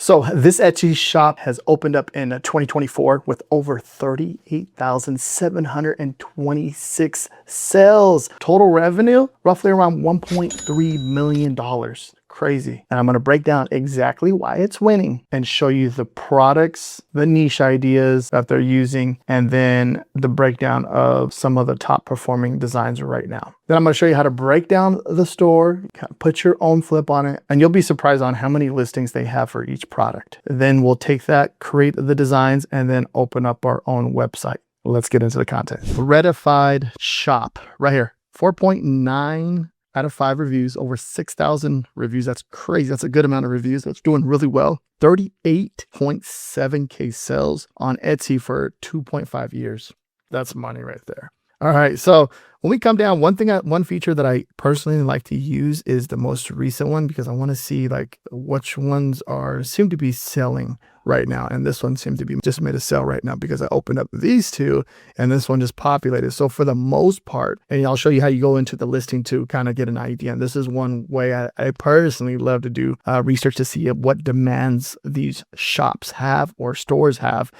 So this Etsy shop has opened up in 2024 with over 38,726 sales. Total revenue, roughly around $1.3 million. Crazy. And I'm going to break down exactly why it's winning and show you the products, the niche ideas that they're using, and then the breakdown of some of the top performing designs right now. Then I'm going to show you how to break down the store, put your own flip on it, and you'll be surprised on how many listings they have for each product. Then we'll take that, create the designs, and then open up our own website. Let's get into the content. Retified shop right here, 4.9 out of 5 reviews, over 6,000 reviews. That's crazy. That's a good amount of reviews. That's doing really well. 38.7K sales on Etsy for 2.5 years. That's money right there. All right. So when we come down, one feature that I personally like to use is the most recent one, because I want to see like which ones seem to be selling right now. And this one seems to be just made a sale right now because I opened up these two and this one just populated. So for the most part, and I'll show you how you go into the listing to kind of get an idea. And this is one way I personally love to do research to see what demands these shops have or stores have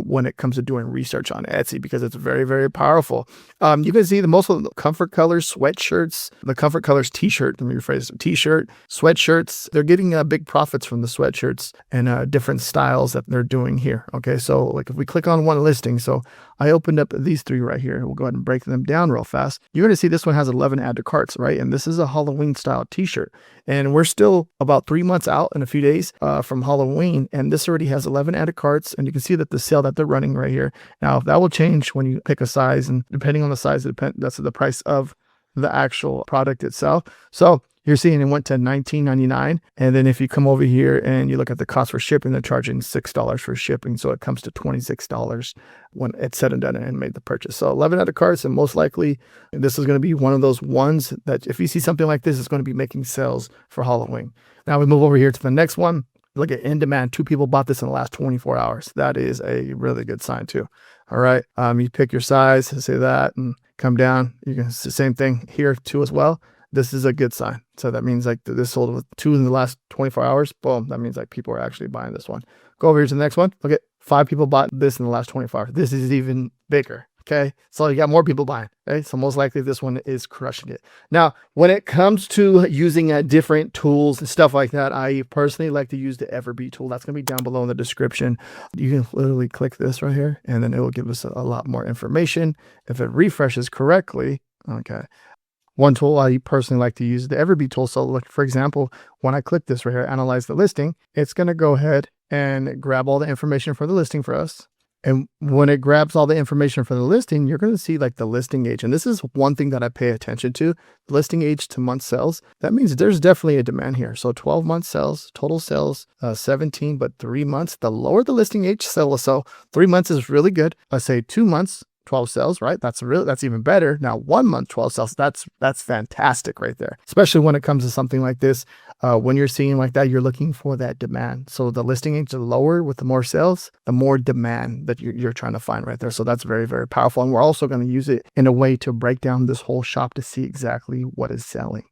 when it comes to doing research on Etsy, because it's very, very powerful. You can see the most of the comfort colors, sweatshirts, the comfort colors t-shirt, let me rephrase it, t-shirt, sweatshirts, they're getting big profits from the sweatshirts and different styles that they're doing here. Okay, so like if we click on one listing, so I opened up these 3 right here. We'll go ahead and break them down real fast. You're going to see this one has 11 add to carts, right? And this is a Halloween style t-shirt. And we're still about 3 months out in a few days from Halloween. And this already has 11 added carts. And you can see that the sale that they're running right here. Now that will change when you pick a size, and depending on the size, that's the price of the actual product itself. So you're seeing it went to $19.99. And then if you come over here and you look at the cost for shipping, they're charging $6 for shipping. So it comes to $26 when it's said and done and made the purchase. So 11 out of carts, and most likely this is going to be one of those ones that if you see something like this, it's going to be making sales for Halloween. Now we move over here to the next one. Look at in demand. 2 people bought this in the last 24 hours. That is a really good sign too. All right. You pick your size, say that, and come down. You can see the same thing here too as well. This is a good sign. So that means like this sold with 2 in the last 24 hours. Boom. That means like people are actually buying this one. Go over here to the next one. Look at 5 people bought this in the last 24 hours. This is even bigger. Okay. So you got more people buying. Okay. So most likely this one is crushing it. Now, when it comes to using different tools and stuff like that, I personally like to use the EverBee tool. That's going to be down below in the description. You can literally click this right here, and then it will give us a lot more information. If it refreshes correctly. Okay. One tool I personally like to use is the EverBee tool. So look, for example, when I click this right here, analyze the listing, it's going to go ahead and grab all the information for the listing for us. And when it grabs all the information for the listing, you're going to see like the listing age. And this is one thing that I pay attention to, listing age to month sales. That means there's definitely a demand here. So 12 month sales, total sales, 17, but 3 months, the lower the listing age sale. So 3 months is really good. Let's say 2 months, 12 sales, right? That's even better. Now 1 month, 12 sales, that's fantastic right there. Especially when it comes to something like this, when you're seeing like that, you're looking for that demand. So the listing age is lower with the more sales, the more demand that you're trying to find right there. So that's very, very powerful. And we're also going to use it in a way to break down this whole shop to see exactly what is selling.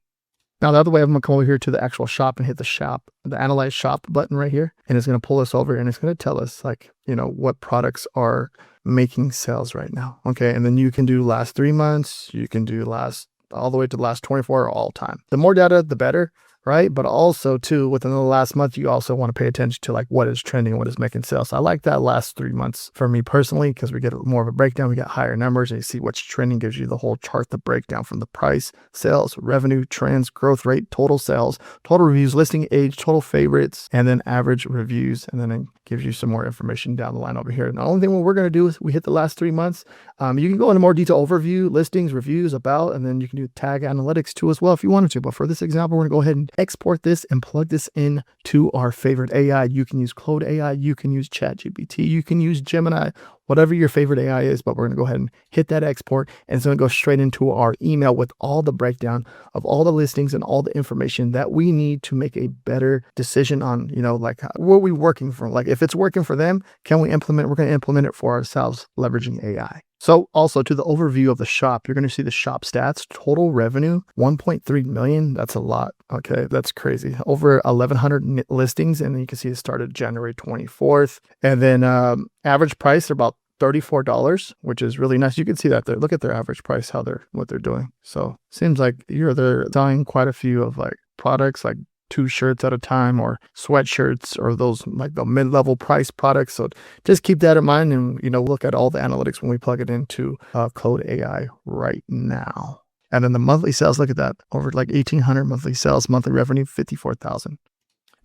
Now, the other way, I'm going to come over here to the actual shop and hit the analyze shop button right here. And it's going to pull us over and it's going to tell us like, what products are making sales right now. Okay. And then you can do last 3 months. You can do all the way to the last 24 or all time. The more data, the better. Right. But also too, within the last month, you also want to pay attention to like what is trending, what is making sales. I like that last 3 months for me personally, because we get more of a breakdown. We get higher numbers and you see what's trending, gives you the whole chart, the breakdown from the price, sales, revenue, trends, growth rate, total sales, total reviews, listing age, total favorites, and then average reviews. And then it gives you some more information down the line over here. And the only thing what we're going to do is we hit the last 3 months. You can go into more detail overview, listings, reviews, about, and then you can do tag analytics too as well if you wanted to. But for this example, we're going to go ahead and export this and plug this in to our favorite AI. You can use Claude AI, you can use ChatGPT, you can use Gemini, whatever your favorite AI is, but we're going to go ahead and hit that export. And it's going to go straight into our email with all the breakdown of all the listings and all the information that we need to make a better decision on, like what are we working for? Like if it's working for them, can we implement? We're going to implement it for ourselves, leveraging AI. So also to the overview of the shop, you're going to see the shop stats, total revenue, 1.3 million. That's a lot. Okay. That's crazy. Over 1,100 listings. And then you can see it started January 24th. And then average price, they're about $34, which is really nice. You can see that there. Look at their average price, what they're doing. So seems like they're selling quite a few of like products, like 2 shirts at a time, or sweatshirts, or those like the mid-level price products. So just keep that in mind, and look at all the analytics when we plug it into Claude AI right now. And then the monthly sales, look at that, over like 1,800 monthly sales, monthly revenue 54,000.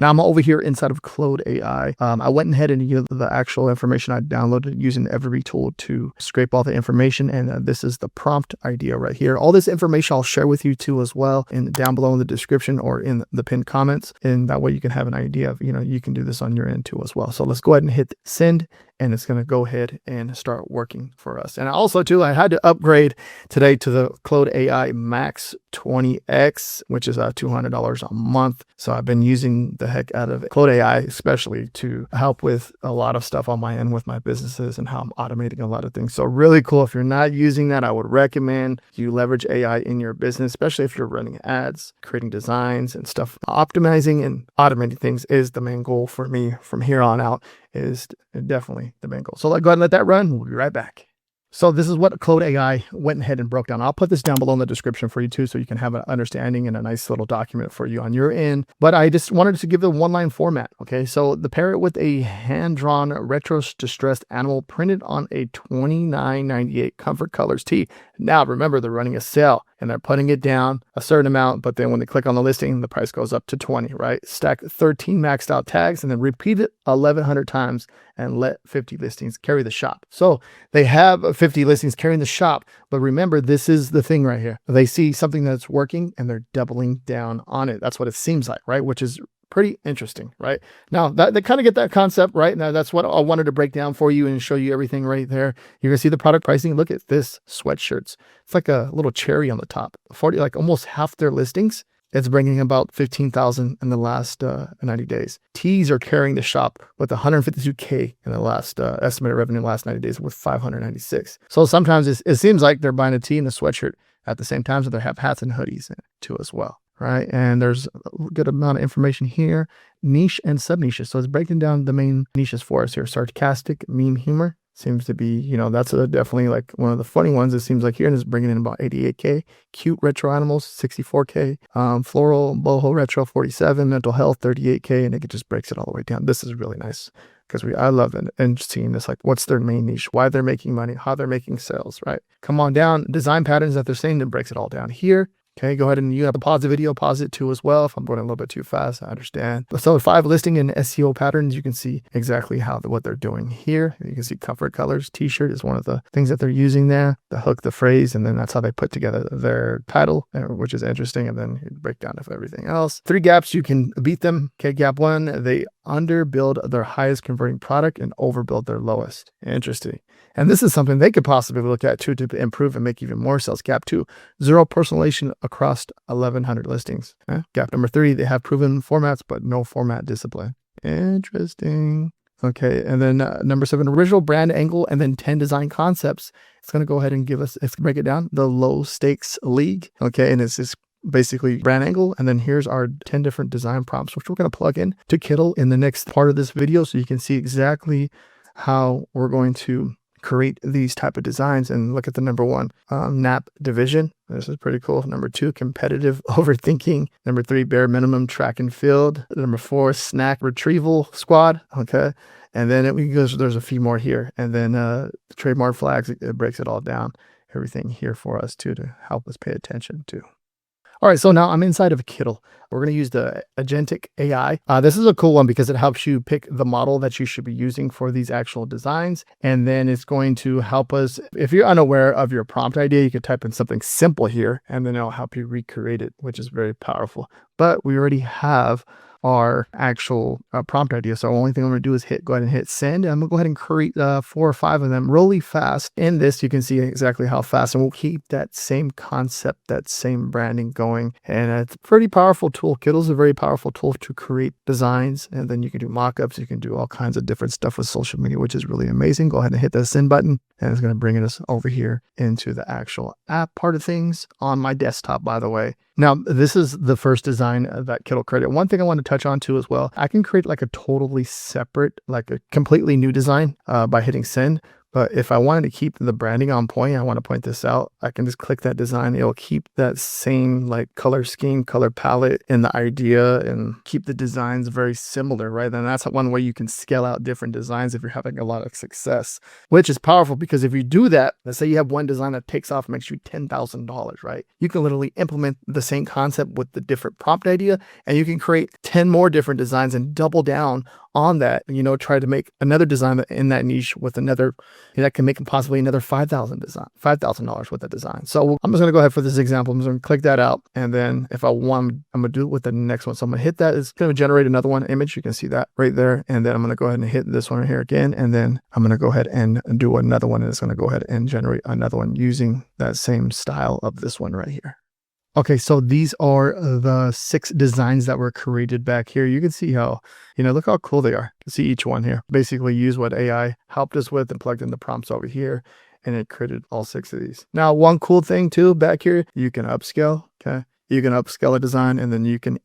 Now I'm over here inside of Claude AI. I went ahead and used the actual information I downloaded using the EverBee tool to scrape all the information. And this is the prompt idea right here. All this information I'll share with you too as well, and down below in the description or in the pinned comments. And that way you can have an idea of, you can do this on your end too as well. So let's go ahead and hit send. And it's going to go ahead and start working for us. And also too, I had to upgrade today to the Claude AI Max 20X, which is $200 a month. So I've been using the heck out of Claude AI, especially to help with a lot of stuff on my end with my businesses and how I'm automating a lot of things. So really cool. If you're not using that, I would recommend you leverage AI in your business, especially if you're running ads, creating designs and stuff. Optimizing and automating things is the main goal for me from here on out, is definitely the main goal. So let's go ahead and let that run. We'll be right back. So this is what Claude AI went ahead and broke down. I'll put this down below in the description for you too, so you can have an understanding and a nice little document for you on your end. But I just wanted to give it a one-line format. Okay, so the parrot with a hand-drawn retro distressed animal printed on a $29.98 Comfort Colors tee. Now remember, they're running a sale and they're putting it down a certain amount, but then when they click on the listing, the price goes up to 20, right? Stack 13 maxed out tags and then repeat it 1,100 times and let 50 listings carry the shop. So they have 50 listings carrying the shop, but remember, this is the thing right here. They see something that's working and they're doubling down on it. That's what it seems like, right? Which is pretty interesting, right? Now that they kind of get that concept, right? Now that's what I wanted to break down for you and show you everything right there. You're gonna see the product pricing. Look at this sweatshirts. It's like a little cherry on the top. 40, like almost half their listings. It's bringing about 15,000 in the last 90 days. Tees are carrying the shop with 152K in the last estimated revenue in the last 90 days with 596. So sometimes it seems like they're buying a tee and a sweatshirt at the same time, so they have hats and hoodies too as well. Right. And there's a good amount of information here, niche and sub niches. So it's breaking down the main niches for us here. Sarcastic, meme humor seems to be, that's definitely like one of the funny ones. It seems like here, and it's bringing in about 88K. Cute retro animals, 64K. Floral, boho retro, 47. Mental health, 38K. And it just breaks it all the way down. This is really nice because I love it and seeing this, like what's their main niche, why they're making money, how they're making sales, right? Come on down, design patterns that they're saying, that breaks it all down here. Okay, go ahead and you have to pause the video, pause it too as well. If I'm going a little bit too fast, I understand. So 5 listing and SEO patterns, you can see exactly what they're doing here. You can see Comfort Colors t-shirt is one of the things that they're using there, the hook, the phrase, and then that's how they put together their title, which is interesting. And then you break down of everything else. 3 gaps, you can beat them. Okay, gap 1, they underbuild their highest converting product and overbuild their lowest. Interesting. And this is something they could possibly look at too to improve and make even more sales. Gap 2, 0 personalization across 1,100 listings. Gap number 3, they have proven formats, but no format discipline. Interesting. Okay, and then number 7, original brand angle, and then 10 design concepts. It's going to go ahead and it's break it down, the low stakes league. Okay, and it's just basically brand angle. And then here's our 10 different design prompts, which we're going to plug in to Kittl in the next part of this video. So you can see exactly how we're going to create these type of designs. And look at the number 1, nap division. This is pretty cool. Number 2, competitive overthinking. Number 3, bare minimum track and field. Number 4, snack retrieval squad. Okay. And then there's a few more here. And then trademark flags, it breaks it all down. Everything here for us too, to help us pay attention to. All right, so now I'm inside of Kittl. We're going to use the Agentic AI. This is a cool one because it helps you pick the model that you should be using for these actual designs. And then it's going to help us, if you're unaware of your prompt idea, you could type in something simple here, and then it'll help you recreate it, which is very powerful. But we already have our actual prompt idea. So the only thing I'm going to do is go ahead and hit send. And I'm going to go ahead and create 4 or 5 of them really fast. In this, you can see exactly how fast, and we'll keep that same concept, that same branding going. And it's a pretty powerful tool. Kittl's a very powerful tool to create designs, and then you can do mockups. You can do all kinds of different stuff with social media, which is really amazing. Go ahead and hit the send button, and it's going to bring us over here into the actual app part of things on my desktop, by the way. Now, this is the first design that Kittl created. One thing I want to touch on too as well, I can create like a totally separate, like a completely new design by hitting send. But if I wanted to keep the branding on point, I want to point this out, I can just click that design. It'll keep that same like color scheme, color palette, and the idea, and keep the designs very similar, right? And that's one way you can scale out different designs if you're having a lot of success, which is powerful, because if you do that, let's say you have one design that takes off, makes you $10,000, right? You can literally implement the same concept with the different prompt idea, and you can create 10 more different designs and double down on that, try to make another design in that niche with another, that can make possibly another $5,000 with the design. So I'm just going to go ahead for this example. I'm just going to click that out. And then if I want, I'm going to do it with the next one. So I'm going to hit that. It's going to generate another one image. You can see that right there. And then I'm going to go ahead and hit this one right here again. And then I'm going to go ahead and do another one. And it's going to go ahead and generate another one using that same style of this one right here. Okay, so these are the 6 designs that were created back here. You can see how, look how cool they are. You can see each one here. Basically use what AI helped us with and plugged in the prompts over here, and it created all 6 of these. Now, one cool thing too back here, you can upscale, okay? You can upscale a design, and then you can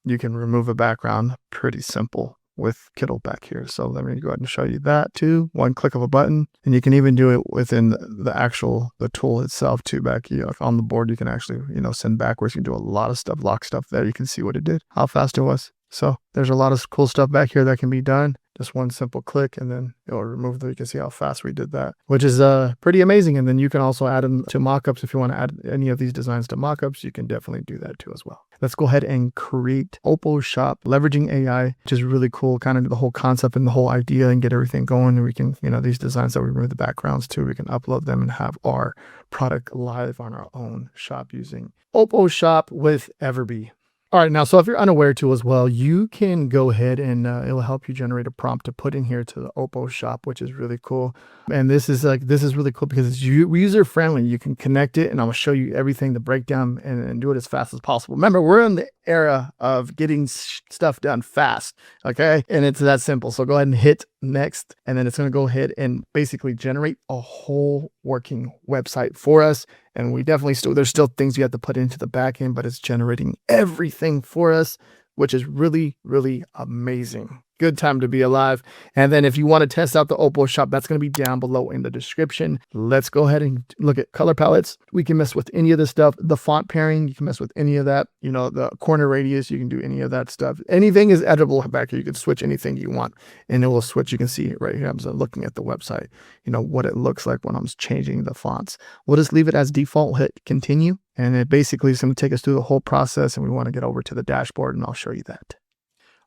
remove a background. Pretty simple with Kittl back here. So let me go ahead and show you that too. One click of a button, and you can even do it within the tool itself too. Back here on the board, you can actually, send backwards. You can do a lot of stuff, lock stuff there. You can see what it did, how fast it was. So there's a lot of cool stuff back here that can be done. Just one simple click, and then it'll remove them. You can see how fast we did that, which is pretty amazing. And then you can also add them to mockups. If you want to add any of these designs to mockups, you can definitely do that too as well. Let's go ahead and create OpoShop leveraging AI, which is really cool, kind of the whole concept and the whole idea, and get everything going. And we can, these designs that we remove the backgrounds to, we can upload them and have our product live on our own shop using OpoShop with EverBee. All right, now, so if you're unaware too as well, you can go ahead and it'll help you generate a prompt to put in here to the OpoShop, which is really cool. And this is really cool because it's user friendly. You can connect it, and I'm gonna show you everything, the breakdown, and do it as fast as possible. Remember, we're in the era of getting stuff done fast, okay? And it's that simple. So go ahead and hit next, and then it's gonna go ahead and basically generate a whole working website for us. And we definitely there's still things you have to put into the back end, but it's generating everything for us, which is really, really amazing. Good time to be alive. And then if you want to test out the OpoShop, that's going to be down below in the description. Let's go ahead and look at color palettes. We can mess with any of this stuff. The font pairing, you can mess with any of that. The corner radius, you can do any of that stuff. Anything is editable back here. You can switch anything you want, and it will switch. You can see it right here. I'm just looking at the website, what it looks like when I'm changing the fonts. We'll just leave it as default, hit continue. And it basically is going to take us through the whole process, and we want to get over to the dashboard, and I'll show you that.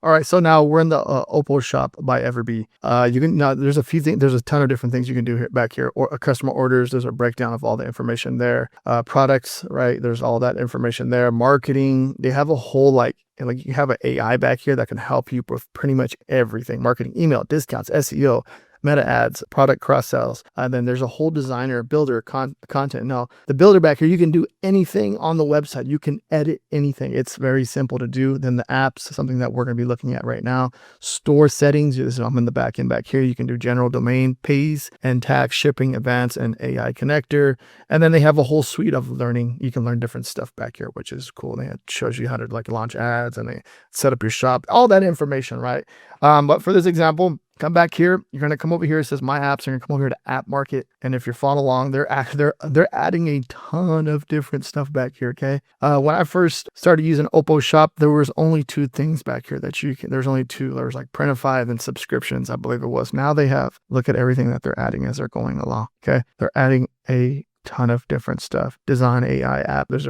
All right, so now we're in the OpoShop by EverBee. There's a few things. There's a ton of different things you can do here back here. Or customer orders. There's a breakdown of all the information there. Products, right? There's all that information there. Marketing. They have a whole you have an AI back here that can help you with pretty much everything. Marketing, email, discounts, SEO, meta ads, product cross sells. And then there's a whole designer, builder, content. Now, the builder back here, you can do anything on the website. You can edit anything. It's very simple to do. Then the apps, something that we're going to be looking at right now. Store settings. I'm in the back end back here. You can do general domain, pays and tax, shipping, advanced, and AI connector. And then they have a whole suite of learning. You can learn different stuff back here, which is cool. It shows you how to launch ads, and they set up your shop, all that information, right? But for this example, come back here. You're going to come over here. It says My Apps. You're going to come over here to App Market. And if you're following along, they're adding a ton of different stuff back here, okay? When I first started using OpoShop, there was only 2 things back here that there's only 2. There was Printify and then subscriptions, I believe it was. Now they have, look at everything that they're adding as they're going along, okay? They're adding a ton of different stuff. Design AI app. There's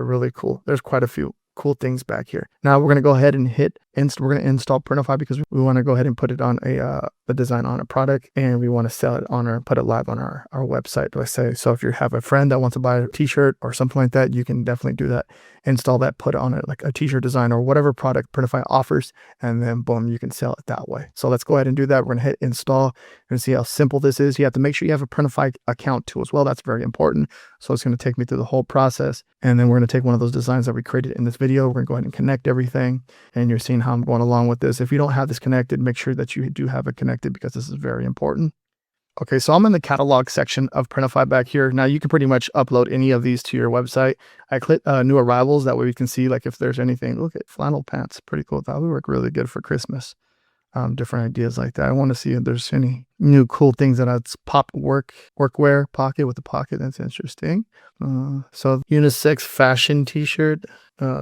quite a few cool things back here. Now we're going to go ahead and hit we're going to install Printify because we want to go ahead and put it on the design on a product, and we want to sell it on put it live on our website, let's say. So if you have a friend that wants to buy a t-shirt or something like that, you can definitely do that. Install that, put it on it like a t-shirt design or whatever product Printify offers, and then boom, you can sell it that way. So let's go ahead and do that. We're going to hit install and see how simple this is. You have to make sure you have a Printify account too as well. That's very important. So it's going to take me through the whole process, and then we're going to take one of those designs that we created in this video. We're going to go ahead and connect everything, and you're seeing how I'm going along with this. If you don't have this connected, make sure that you do have it connected because this is very important. Okay, so I'm in the catalog section of Printify back here. Now you can pretty much upload any of these to your website. I click new arrivals. That way we can see like if there's anything. Look at flannel pants, pretty cool. That would work really good for Christmas. Different ideas like that. I want to see if there's any new cool things that I'd pop workwear pocket with the pocket. That's interesting. So unisex fashion t-shirt,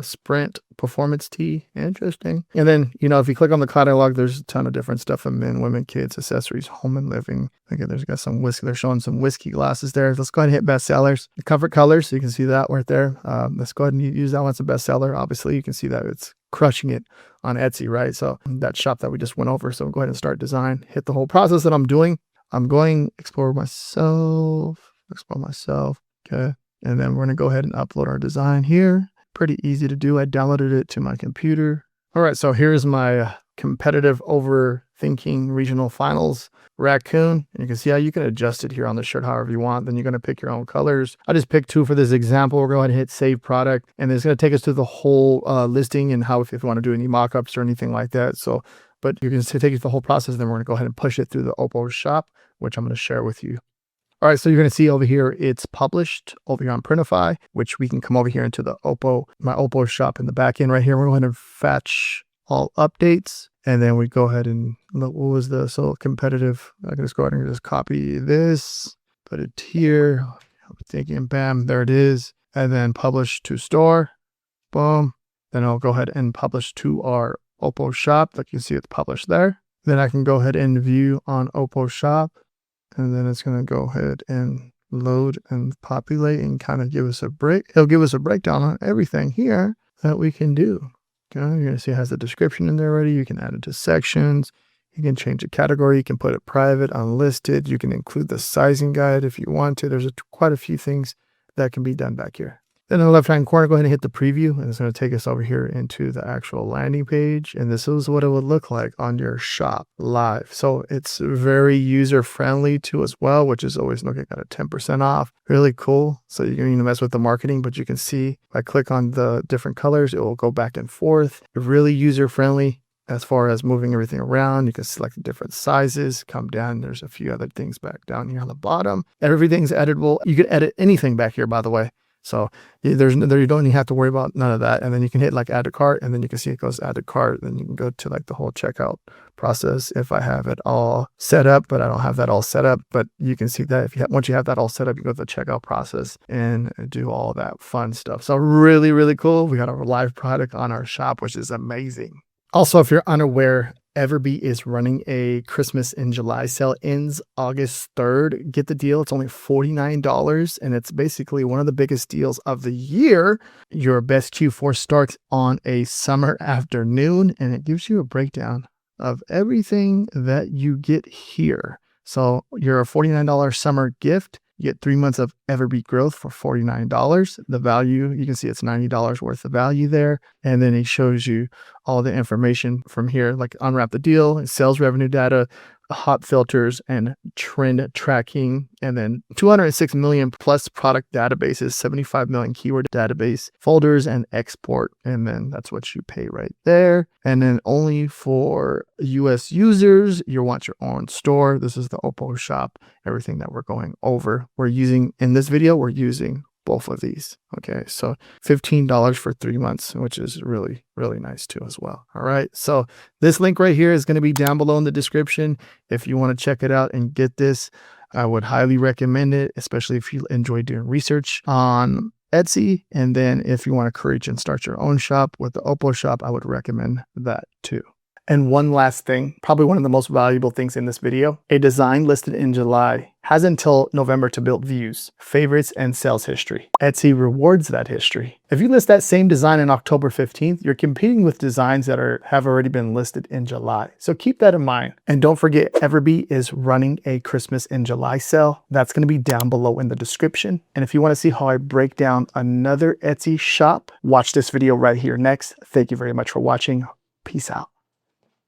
sprint performance tee. Interesting. And then, if you click on the catalog, there's a ton of different stuff for men, women, kids, accessories, home and living. Okay, there's got some whiskey. They're showing some whiskey glasses there. Let's go ahead and hit bestsellers. The comfort colors, so you can see that right there. Let's go ahead and use that one as a bestseller. Obviously, you can see that it's crushing it on Etsy, right? So that shop that we just went over. So go ahead and start design, hit the whole process that I'm doing. I'm going explore myself. Okay. And then we're going to go ahead and upload our design here. Pretty easy to do. I downloaded it to my computer. All right. So here's my competitive overthinking regional finals raccoon. And you can see how you can adjust it here on the shirt however you want. Then you're going to pick your own colors. I just picked 2 for this example. We're going to hit save product, and it's going to take us to the whole listing and how if you want to do any mock-ups or anything like that. So, but you can take you the whole process. Then we're going to go ahead and push it through the OpoShop, which I'm going to share with you. All right, so you're going to see over here, it's published over here on Printify, which we can come over here into the my OpoShop in the back end right here. We're going to fetch all updates, and then we go ahead and look, what was the competitive? I can just go ahead and just copy this, put it here. I'm thinking, bam, there it is, and then publish to store, boom. Then I'll go ahead and publish to our OpoShop. Like you see, it's published there. Then I can go ahead and view on OpoShop. And then it's going to go ahead and load and populate and kind of give us a break. It'll give us a breakdown on everything here that we can do. Okay, you're going to see it has the description in there already. You can add it to sections. You can change the category. You can put it private, unlisted. You can include the sizing guide if you want to. There's quite a few things that can be done back here. Then in the left-hand corner, go ahead and hit the preview, and it's going to take us over here into the actual landing page. And this is what it would look like on your shop live. So it's very user-friendly too as well, which is always looking at a 10% off. Really cool. So you can mess with the marketing, but you can see if I click on the different colors, it will go back and forth. Really user-friendly as far as moving everything around. You can select the different sizes, come down. There's a few other things back down here on the bottom. Everything's editable. You can edit anything back here, by the way. So you don't even have to worry about none of that. And then you can hit like add to cart, and then you can see it goes add to cart. Then you can go to like the whole checkout process if I have it all set up, but I don't have that all set up. But you can see that once you have that all set up, you go to the checkout process and do all that fun stuff. So really, really cool. We got our live product on our shop, which is amazing. Also, if you're unaware, EverBee is running a Christmas in July sale. Ends August 3rd. Get the deal. It's only $49, and it's basically one of the biggest deals of the year. Your best Q4 starts on a summer afternoon, and it gives you a breakdown of everything that you get here. So your $49 summer gift, you get 3 months of EverBee growth for $49. The value, you can see it's $90 worth of value there. And then it shows you all the information from here, like unwrap the deal, sales revenue data, hot filters, and trend tracking. And then 206 million plus product databases, 75 million keyword database, folders, and export. And then that's what you pay right there. And then only for US users, you want your own store. This is the OpoShop, everything that we're going over. We're using, in this video, we're using both of these. Okay, so $15 for 3 months, which is really, really nice too as well. All right, so this link right here is going to be down below in the description. If you want to check it out and get this, I would highly recommend it, especially if you enjoy doing research on Etsy. And then if you want to create and start your own shop with the OpoShop, I would recommend that too. And one last thing, probably one of the most valuable things in this video, a design listed in July has until November to build views, favorites, and sales history. Etsy rewards that history. If you list that same design on October 15th, you're competing with designs that have already been listed in July. So keep that in mind. And don't forget, EverBee is running a Christmas in July sale. That's going to be down below in the description. And if you want to see how I break down another Etsy shop, watch this video right here next. Thank you very much for watching. Peace out.